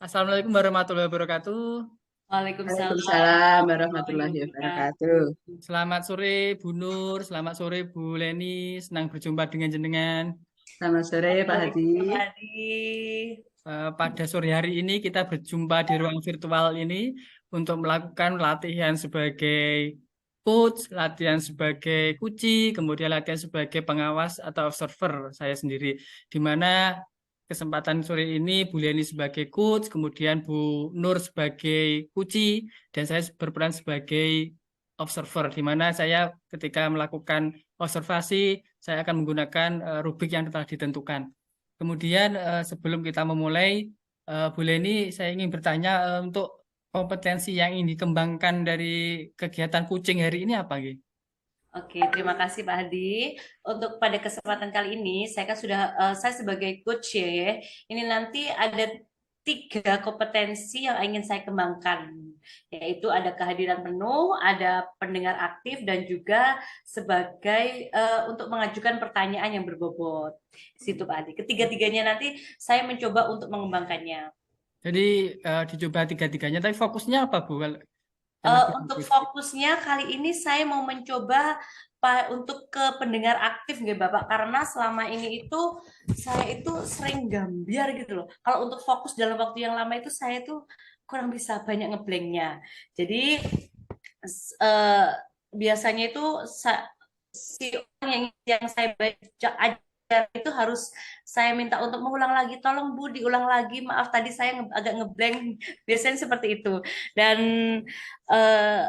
Assalamualaikum warahmatullahi wabarakatuh. Waalaikumsalam Waalaikumsalam warahmatullahi warahmatullahi wabarakatuh. wabarakatuh. Selamat sore Bu Nur, selamat sore Bu Leni, senang berjumpa dengan jenengan. Selamat sore Pak Sore Hadi. Pak Adi. Pada sore hari ini kita berjumpa di ruang virtual ini untuk melakukan latihan sebagai coach, latihan sebagai kuci, kemudian latihan sebagai pengawas atau observer saya sendiri. Di mana kesempatan sore ini Bu Leni sebagai coach, kemudian Bu Nur sebagai kuci, dan saya berperan sebagai observer, di mana saya ketika melakukan observasi, saya akan menggunakan rubrik yang telah ditentukan. Kemudian sebelum kita memulai, Bu Leni, saya ingin bertanya untuk kompetensi yang ingin dikembangkan dari kegiatan kucing hari ini apa, Gi? Oke, terima kasih Pak Hadi. Untuk pada kesempatan kali ini, saya kan sudah saya sebagai coach ya. Ini nanti ada 3 kompetensi yang ingin saya kembangkan, yaitu ada kehadiran penuh, ada pendengar aktif, dan juga sebagai untuk mengajukan pertanyaan yang berbobot. Situ Pak Hadi. Ketiga-tiganya nanti saya mencoba untuk mengembangkannya. Jadi dicoba tiga-tiganya, tapi fokusnya apa, Bu? Kalau Untuk di- fokusnya kali ini saya mau mencoba untuk ke pendengar aktif nggak Bapak, karena selama ini itu saya itu sering gambiar gitu loh. Kalau untuk fokus dalam waktu yang lama itu saya tuh kurang bisa banyak ngeblanknya. Jadi eh, biasanya itu si orang yang saya baca ajar itu harus saya minta untuk mengulang lagi, tolong Bu diulang lagi, maaf tadi saya agak ngeblank. Biasanya seperti itu. Dan eh,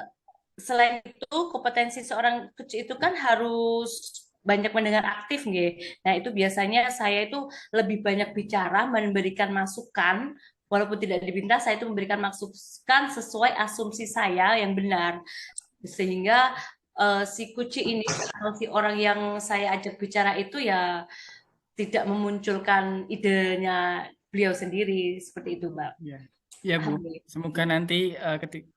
selain itu kompetensi seorang coach itu kan harus banyak mendengar aktif nggih. Nah, itu biasanya saya itu lebih banyak bicara, memberikan masukan, walaupun tidak diminta, saya itu memberikan masukan sesuai asumsi saya yang benar. Sehingga si kuci ini atau si orang yang saya ajak bicara itu ya tidak memunculkan idenya beliau sendiri, seperti itu, Mbak. Ya, ya Bu. Alhamdulillah. Semoga nanti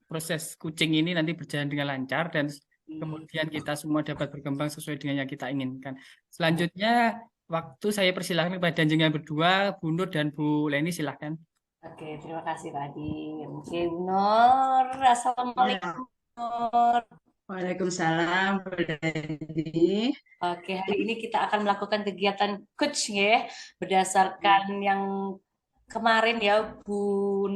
proses kucing ini nanti berjalan dengan lancar dan kemudian kita semua dapat berkembang sesuai dengan yang kita inginkan. Selanjutnya, waktu saya persilahkan kepada jenengan berdua, Bu Nur dan Bu Leni, silahkan. Oke, terima kasih Pak Adi. Oke, Bu Nur. Ya, Assalamualaikum, Nur. Waalaikumsalam Bu Hadi. Oke, hari ini kita akan melakukan kegiatan coach ya, berdasarkan yang kemarin ya Bu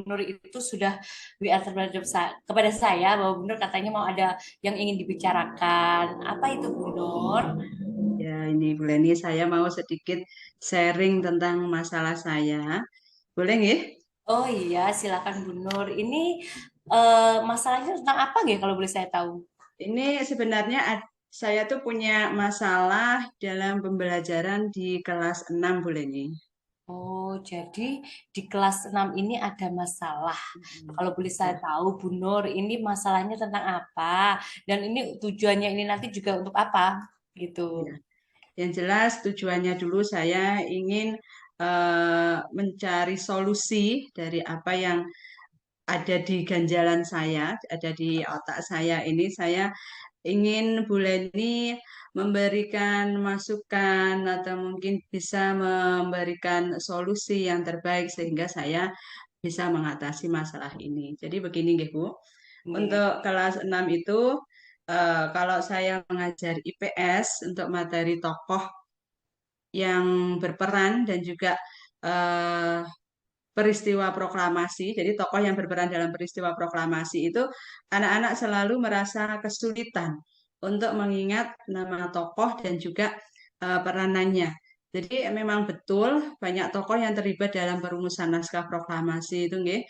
Nur itu sudah WA terhadap kepada saya bahwa Bu Nur katanya mau ada yang ingin dibicarakan. Apa itu Bu Nur? Ya, ini Bu Leni, saya mau sedikit sharing tentang masalah saya. Boleh nggih? Oh iya, silakan Bu Nur. Ini masalahnya tentang apa nggih kalau boleh saya tahu? Ini sebenarnya saya tuh punya masalah dalam pembelajaran di kelas 6 Bu Leni. Oh, jadi di kelas 6 ini ada masalah. Kalau boleh saya tahu, Bu Nur, ini masalahnya tentang apa? Dan ini tujuannya ini nanti juga untuk apa? Gitu. Ya. Yang jelas tujuannya dulu saya ingin mencari solusi dari apa yang ada di ganjalan saya, ada di otak saya ini. Saya ingin Bu Leni memberikan masukan atau mungkin bisa memberikan solusi yang terbaik sehingga saya bisa mengatasi masalah ini. Jadi begini nggih Bu, Nggih. untuk kelas 6 itu kalau saya mengajar IPS untuk materi tokoh yang berperan dan juga eh, peristiwa proklamasi. Jadi tokoh yang berperan dalam peristiwa proklamasi itu anak-anak selalu merasa kesulitan untuk mengingat nama tokoh dan juga peranannya. Jadi memang betul banyak tokoh yang terlibat dalam perumusan naskah proklamasi itu, nggih.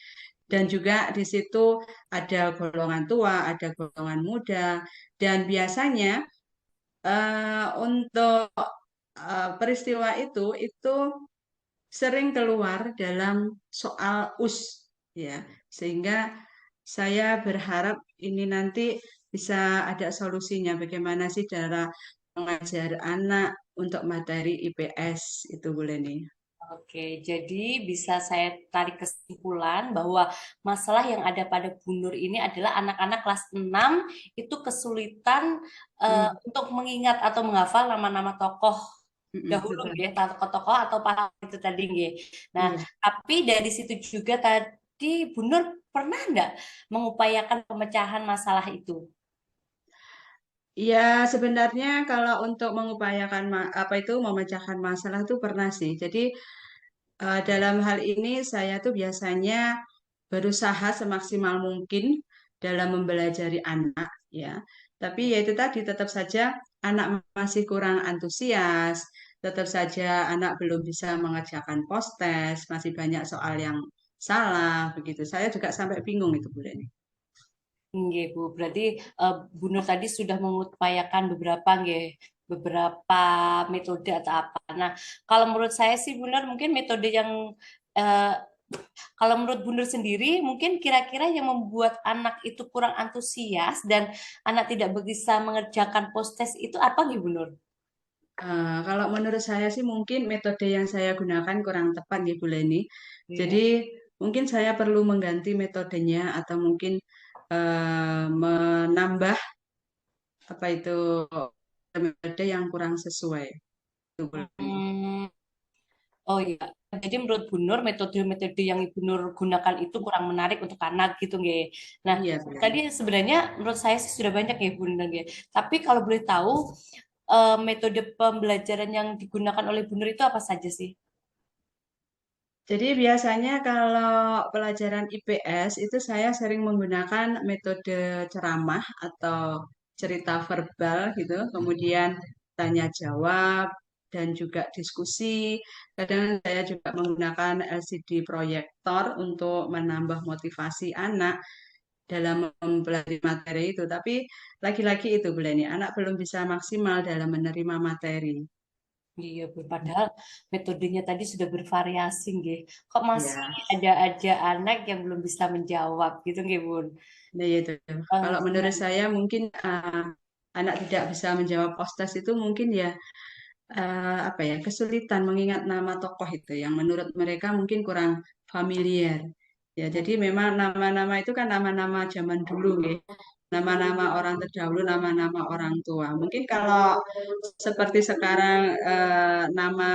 Dan juga di situ ada golongan tua, ada golongan muda, dan biasanya untuk peristiwa itu sering keluar dalam soal US ya, sehingga saya berharap ini nanti bisa ada solusinya bagaimana sih cara mengajar anak untuk materi IPS itu boleh nih. Oke, jadi bisa saya tarik kesimpulan bahwa masalah yang ada pada Bu Nur ini adalah anak-anak kelas 6 itu kesulitan Hmm, untuk mengingat atau menghafal nama-nama tokoh dahulu betul. ya, tokoh-tokoh atau pahlawan itu tadi nggih. Nah, Iya. tapi dari situ juga tadi Jadi Bu Nur pernah nggak mengupayakan pemecahan masalah itu? Ya, sebenarnya kalau untuk mengupayakan apa itu memecahkan masalah itu pernah sih. Jadi dalam hal ini saya tuh biasanya berusaha semaksimal mungkin dalam mempelajari anak ya. Tapi ya itu tadi tetap saja anak masih kurang antusias, tetap saja anak belum bisa mengerjakan post-test, masih banyak soal yang salah begitu. Saya juga sampai bingung itu Bu Leni. Nggih, Bu. Berarti Bu Nur tadi sudah mengupayakan beberapa metode atau apa. Nah, kalau menurut saya sih Bu Nur mungkin metode yang eh, kalau menurut Bu Nur sendiri mungkin kira-kira yang membuat anak itu kurang antusias dan anak tidak bisa mengerjakan post-test itu apa nih Bu Nur? Kalau menurut saya sih mungkin metode yang saya gunakan kurang tepat ya Bu Leni. Jadi Oke. mungkin saya perlu mengganti metodenya atau mungkin menambah apa itu metode yang kurang sesuai. Itu Bu Leni. Hmm, oh iya. Jadi menurut Bu Nur metode-metode yang Ibu Nur gunakan itu kurang menarik untuk anak gitu nggih. Nah, Iya Bu tadi Leni. sebenarnya menurut saya sih sudah banyak ya Bu Nur nggih. Tapi kalau boleh tahu metode pembelajaran yang digunakan oleh Bu Nur itu apa saja sih? Jadi biasanya kalau pelajaran IPS itu saya sering menggunakan metode ceramah atau cerita verbal gitu, kemudian tanya jawab dan juga diskusi. Kadang saya juga menggunakan LCD proyektor untuk menambah motivasi anak dalam mempelajari materi itu. Tapi lagi-lagi itu Bu Leni, anak belum bisa maksimal dalam menerima materi. Iya, Bu. Padahal metodenya tadi sudah bervariasi, nggih. Kok masih Ya. ada aja anak yang belum bisa menjawab gitu, nggih, Bun? Nah, ya itu. Kalau menurut Gimana? saya mungkin anak tidak bisa menjawab postas itu mungkin ya apa ya kesulitan mengingat nama tokoh itu yang menurut mereka mungkin kurang familiar. Ya, jadi memang nama-nama itu kan nama-nama zaman dulu, ya. Nama-nama orang terdahulu, nama-nama orang tua. Mungkin kalau seperti sekarang nama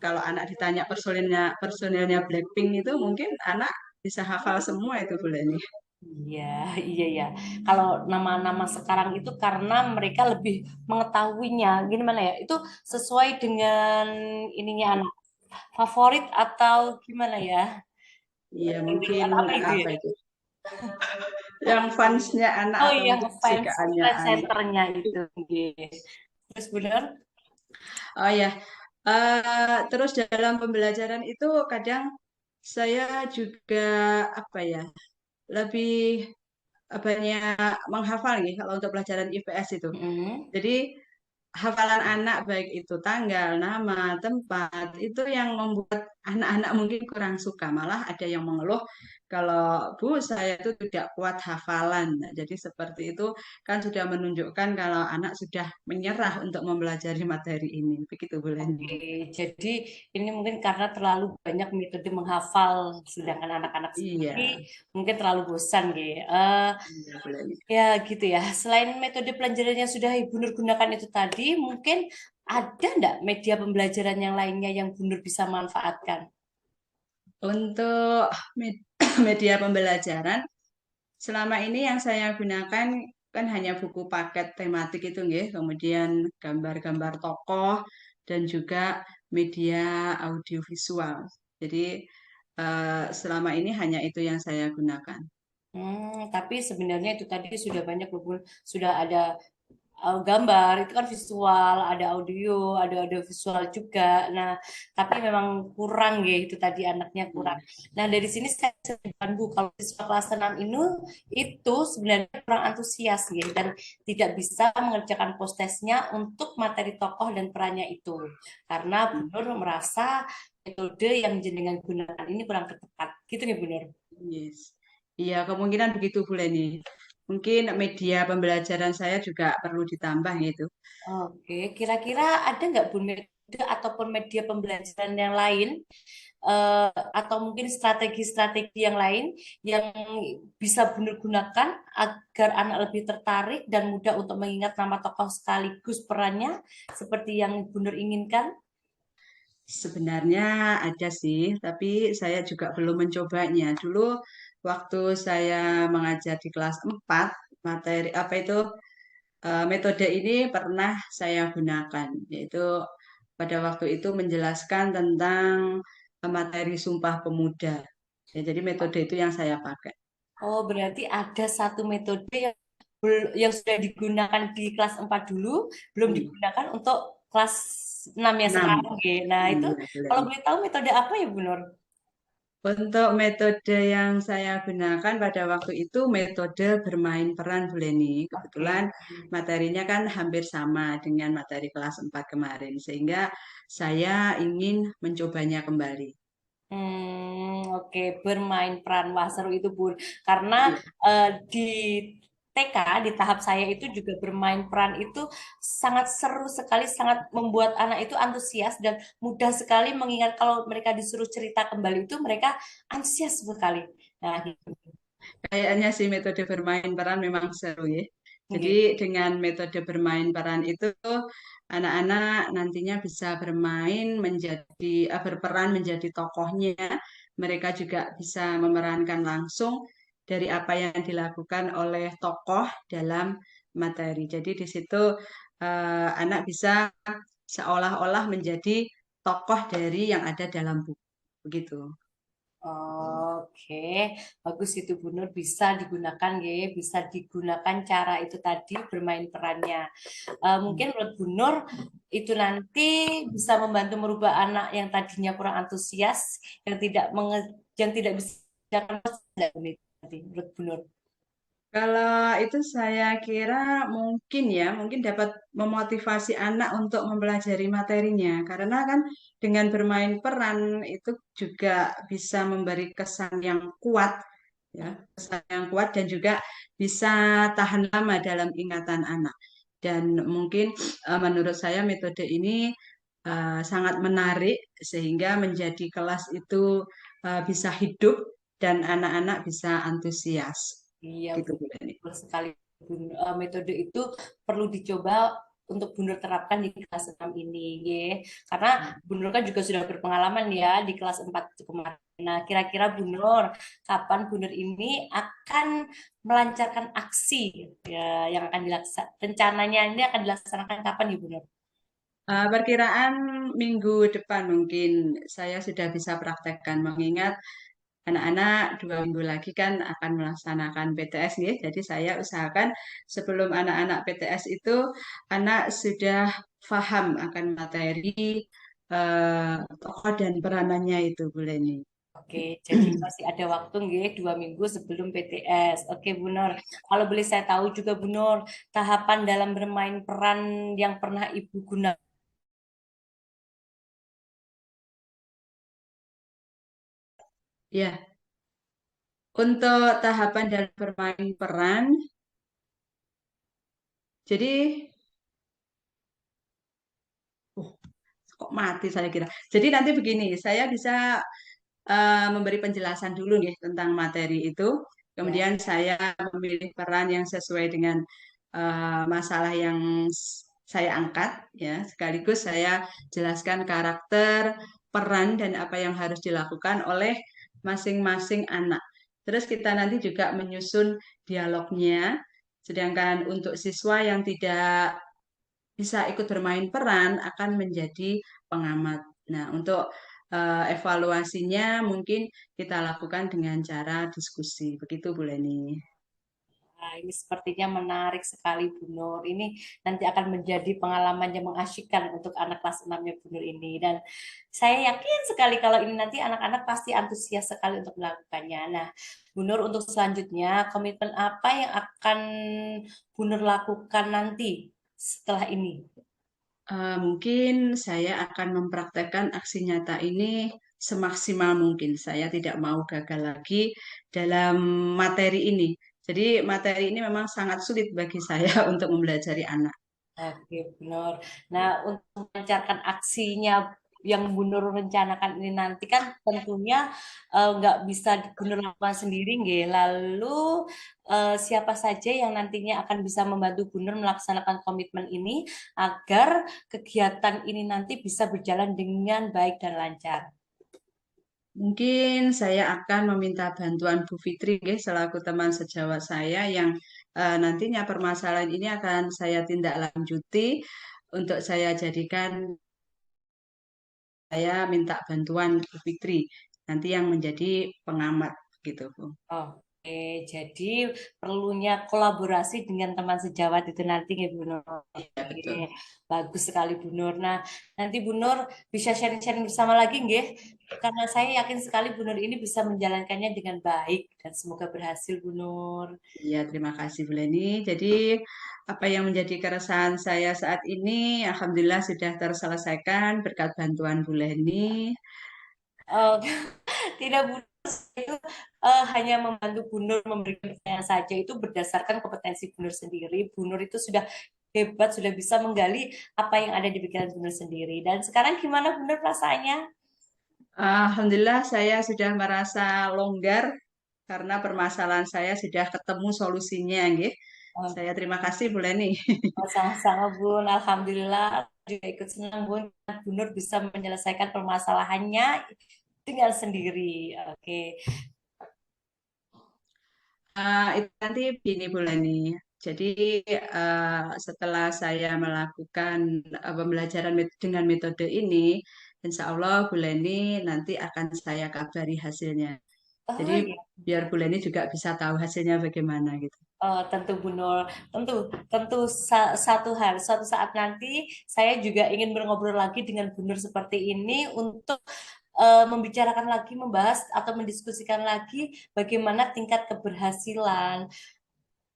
kalau anak ditanya personilnya Blackpink itu mungkin anak bisa hafal semua itu boleh nih. Iya, iya, ya. Kalau nama-nama sekarang itu karena mereka lebih mengetahuinya, gimana ya? Itu sesuai dengan ininya anak favorit atau gimana ya? Iya, mungkin Apa itu ya? apa itu? Yang fansnya anak Oh atau iya, mungkin fans kesukaannya anak. centernya itu, nggih. Terus benar? Oh ya, terus dalam pembelajaran itu kadang saya juga apa ya, lebih banyak menghafal nih kalau untuk pelajaran IPS itu. Mm. Jadi hafalan anak baik itu tanggal, nama, tempat itu yang membuat anak-anak mungkin kurang suka. Malah ada yang mengeluh kalau Bu saya itu tidak kuat hafalan. Nah, jadi seperti itu kan sudah menunjukkan kalau anak sudah menyerah untuk mempelajari materi ini. Begitu Bu Oke, Leni. jadi ini mungkin karena terlalu banyak metode menghafal, sedangkan anak-anak sendiri Iya, mungkin terlalu bosan, gitu. iya Bu Leni. Ya gitu ya. Selain metode pembelajaran yang sudah Ibu Nur gunakan itu tadi, mungkin ada nggak media pembelajaran yang lainnya yang Bu Nur bisa manfaatkan? Untuk media pembelajaran selama ini yang saya gunakan kan hanya buku paket tematik itu nggih, kemudian gambar-gambar tokoh dan juga media audiovisual. Jadi selama ini hanya itu yang saya gunakan. Tapi sebenarnya itu tadi sudah banyak loh, Bu. Sudah ada gambar itu kan visual, ada audio visual juga. Nah, tapi memang kurang ya itu tadi anaknya kurang. Iya. Nah, dari sini saya sedihkan Bu kalau siswa kelas 6 ini itu sebenarnya kurang antusias ya dan tidak bisa mengerjakan postesnya untuk materi tokoh dan perannya itu. Karena Bu Nur merasa metode yang jenengan gunakan ini kurang tepat. Gitu nih Bu Nur. Yes. Iya, kemungkinan begitu Bu Leni. Mungkin media pembelajaran saya juga perlu ditambah gitu. Oke, kira-kira ada nggak Bu metode ataupun media pembelajaran yang lain atau mungkin strategi-strategi yang lain yang bisa Bunda gunakan agar anak lebih tertarik dan mudah untuk mengingat nama tokoh sekaligus perannya seperti yang Bunda inginkan? Sebenarnya ada sih, tapi saya juga belum mencobanya. Dulu waktu saya mengajar di kelas 4, materi apa itu metode ini pernah saya gunakan, yaitu pada waktu itu menjelaskan tentang materi Sumpah Pemuda. Ya, jadi metode itu yang saya pakai. Oh, berarti ada satu metode yang yang sudah digunakan di kelas 4 dulu, belum Hmm, digunakan untuk kelas 6 ya 6. sekarang ya. Nah, itu Iya, kalau boleh. boleh tahu metode apa ya, Bu Nur? Untuk metode yang saya gunakan pada waktu itu metode bermain peran Bu Leni. Kebetulan Oke. materinya kan hampir sama dengan materi kelas 4 kemarin, sehingga saya ingin mencobanya kembali. Oke, bermain peran. Wah, seru itu, Bun. Karena Iya. di TK, di tahap saya itu juga bermain peran itu sangat seru sekali, sangat membuat anak itu antusias dan mudah sekali mengingat kalau mereka disuruh cerita kembali itu mereka antusias sekali. Nah, gitu. Kayaknya sih metode bermain peran memang seru ya. Jadi Nggih. dengan metode bermain peran itu anak-anak nantinya bisa bermain menjadi berperan menjadi tokohnya. Mereka juga bisa memerankan langsung dari apa yang dilakukan oleh tokoh dalam materi. Jadi di situ anak bisa seolah-olah menjadi tokoh dari yang ada dalam buku. Begitu. Oke, bagus itu Bu Nur bisa digunakan ya, bisa digunakan cara itu tadi bermain perannya. Mungkin menurut Bu Nur itu nanti bisa membantu merubah anak yang tadinya kurang antusias, yang tidak bisa nanti menurut Bu Nur. Kalau itu saya kira mungkin ya, mungkin dapat memotivasi anak untuk mempelajari materinya. Karena kan dengan bermain peran itu juga bisa memberi kesan yang kuat, ya, kesan yang kuat dan juga bisa tahan lama dalam ingatan anak. Dan mungkin menurut saya metode ini sangat menarik sehingga menjadi kelas itu bisa hidup dan anak-anak bisa antusias. Iya, Gitu, Bu Leni. betul sekali. Metode itu perlu dicoba untuk Bu Nur terapkan di kelas 6 ini, ye. Karena Bu Nur kan juga sudah berpengalaman ya di kelas 4 itu kemarin. Nah, kira-kira Bu Nur, kapan Bu Nur ini akan melancarkan aksi ya, yang akan dilaksanakan, rencananya ini akan dilaksanakan kapan ya Bu Nur? Perkiraan minggu depan mungkin saya sudah bisa praktekkan mengingat anak-anak 2 minggu lagi kan akan melaksanakan PTS nih. Jadi saya usahakan sebelum anak-anak PTS itu anak sudah paham akan materi tokoh dan peranannya itu Bu Leni. Oke, jadi masih ada waktu nggih 2 minggu sebelum PTS. Oke, Bu Nur. Kalau boleh saya tahu juga Bu Nur, tahapan dalam bermain peran yang pernah Ibu gunakan. Ya, untuk tahapan dalam bermain peran, jadi uh, kok mati saya kira. Jadi nanti begini, saya bisa memberi penjelasan dulu nih tentang materi itu. Ya. Kemudian saya memilih peran yang sesuai dengan masalah yang saya angkat, ya. Sekaligus saya jelaskan karakter, peran dan apa yang harus dilakukan oleh masing-masing anak. Terus kita nanti juga menyusun dialognya. Sedangkan untuk siswa yang tidak bisa ikut bermain peran akan menjadi pengamat. Nah, untuk evaluasinya mungkin kita lakukan dengan cara diskusi. Begitu, Bu Leni. Nah, ini sepertinya menarik sekali Bu Nur. Ini nanti akan menjadi pengalaman yang mengasyikkan untuk anak kelas 6-nya Bu Nur ini. Dan saya yakin sekali kalau ini nanti anak-anak pasti antusias sekali untuk melakukannya. Nah, Bu Nur untuk selanjutnya, komitmen apa yang akan Bu Nur lakukan nanti setelah ini? Mungkin saya akan mempraktekkan aksi nyata ini semaksimal mungkin. Saya tidak mau gagal lagi dalam materi ini. Jadi materi ini memang sangat sulit bagi saya untuk mempelajari anak. Oke, benar. Nah, untuk melancarkan aksinya yang Bu Nur rencanakan ini nanti kan tentunya nggak bisa Bu Nur lakukan sendiri nggih. Lalu siapa saja yang nantinya akan bisa membantu Bu Nur melaksanakan komitmen ini agar kegiatan ini nanti bisa berjalan dengan baik dan lancar. Mungkin saya akan meminta bantuan Bu Fitri nggih, selaku teman sejawat saya yang nantinya permasalahan ini akan saya tindak lanjuti untuk saya jadikan, saya minta bantuan Bu Fitri nanti yang menjadi pengamat gitu Bu. Oke, jadi perlunya kolaborasi dengan teman sejawat itu nanti ya Bu Nur. Iya Oke, betul. bagus sekali Bu Nur. Nah, nanti Bu Nur bisa sharing-sharing bersama lagi nggih? Karena saya yakin sekali Bu Nur ini bisa menjalankannya dengan baik dan semoga berhasil Bu Nur. Iya, terima kasih Bu Leni. Jadi apa yang menjadi keresahan saya saat ini, alhamdulillah sudah terselesaikan berkat bantuan Bu Leni. Eh, tidak Bu Nur, itu hanya membantu Bu Nur memberikan pertanyaan saja itu berdasarkan kompetensi Bu Nur sendiri. Bu Nur itu sudah hebat, sudah bisa menggali apa yang ada di pikiran Bu Nur sendiri. Dan sekarang gimana Bu Nur perasaannya? Alhamdulillah saya sudah merasa longgar karena permasalahan saya sudah ketemu solusinya, nggih. Eh, Saya terima kasih Bu Leni. Sama-sama Bun, Alhamdulillah juga ikut senang Bun, Bu Nur bisa menyelesaikan permasalahannya dengan sendiri. Oke. Itu nanti gini Bu Leni. Jadi setelah saya melakukan pembelajaran dengan metode ini, insya Allah Bu Leni nanti akan saya kabari hasilnya. Jadi Oh iya. biar Bu Leni juga bisa tahu hasilnya bagaimana gitu. Tentu Bu Nur, tentu satu hal, suatu saat nanti saya juga ingin ngobrol lagi dengan Bu Nur seperti ini untuk membicarakan lagi, membahas atau mendiskusikan lagi bagaimana tingkat keberhasilan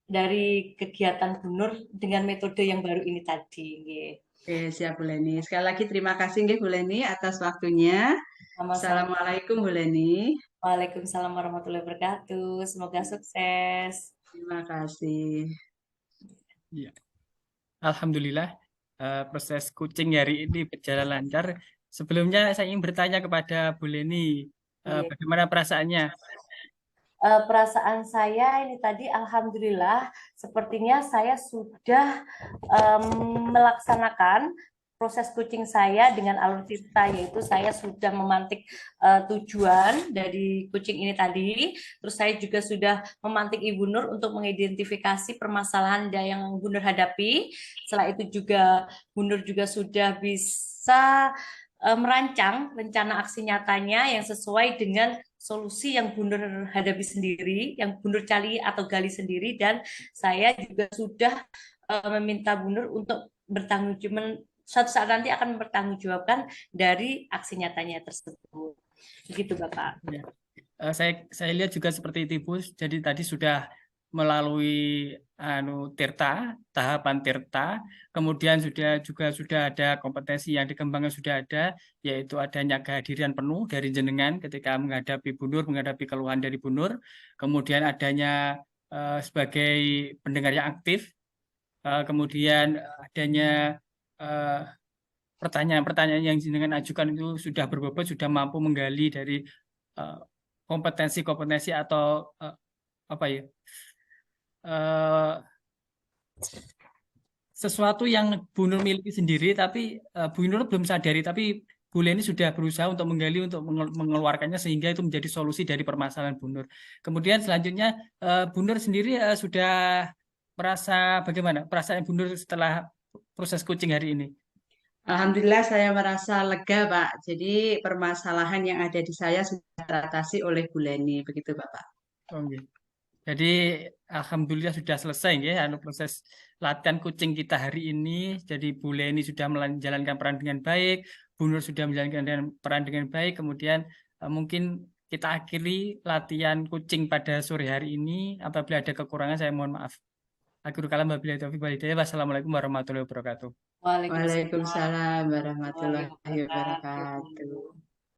dari kegiatan Bu Nur dengan metode yang baru ini tadi. Nggih. Oke, siap Bu Leni. Sekali lagi terima kasih nggih Bu Leni atas waktunya. Sama-sama. Assalamualaikum Bu Leni. Waalaikumsalam warahmatullahi wabarakatuh. Semoga sukses. Terima kasih. Iya. Alhamdulillah proses coaching hari ini berjalan lancar. Sebelumnya saya ingin bertanya kepada Bu Leni, Iya. bagaimana perasaannya? Perasaan saya ini tadi, alhamdulillah, sepertinya saya sudah melaksanakan proses coaching saya dengan alur Tirta, yaitu saya sudah memantik tujuan dari coaching ini tadi. Terus saya juga sudah memantik Ibu Nur untuk mengidentifikasi permasalahan yang Bu Nur hadapi. Setelah itu juga Bu Nur juga sudah bisa merancang rencana aksi nyatanya yang sesuai dengan solusi yang Bu Nur hadapi sendiri, yang Bu Nur cari atau gali sendiri, dan saya juga sudah meminta Bu Nur untuk bertanggung jawab, suatu saat nanti akan mempertanggungjawabkan dari aksi nyatanya tersebut. Begitu Bapak. Ya. Saya lihat juga seperti itu Bu. Jadi tadi sudah melalui tirta, tahapan tirta, kemudian sudah ada kompetensi yang dikembangkan sudah ada, yaitu adanya kehadiran penuh dari jenengan ketika menghadapi Bu Nur, menghadapi keluhan dari Bu Nur, kemudian adanya sebagai pendengar yang aktif, kemudian adanya pertanyaan-pertanyaan yang jenengan ajukan itu sudah berbobot, sudah mampu menggali dari kompetensi-kompetensi atau apa ya? Sesuatu yang Bu Nur miliki sendiri, tapi Bu Nur belum sadari, tapi Bu Leni sudah berusaha untuk menggali, untuk mengeluarkannya sehingga itu menjadi solusi dari permasalahan Bu Nur. Kemudian selanjutnya Bu Nur sendiri sudah merasa bagaimana perasaan Bu Nur setelah proses coaching hari ini? Alhamdulillah saya merasa lega Pak. Jadi permasalahan yang ada di saya sudah teratasi oleh Bu Leni. Begitu Bapak. Oke. Jadi alhamdulillah sudah selesai ya proses latihan coaching kita hari ini. Jadi Bu Leni sudah menjalankan peran dengan baik, Bu Nur sudah menjalankan peran dengan baik. Kemudian mungkin kita akhiri latihan coaching pada sore hari ini. Apabila ada kekurangan saya mohon maaf. Akhirul kalam wabillahi taufiq wal hidayah. Wassalamualaikum warahmatullahi wabarakatuh. Waalaikumsalam Waalaikumsalam warahmatullahi warahmatullahi wabarakatuh. wabarakatuh.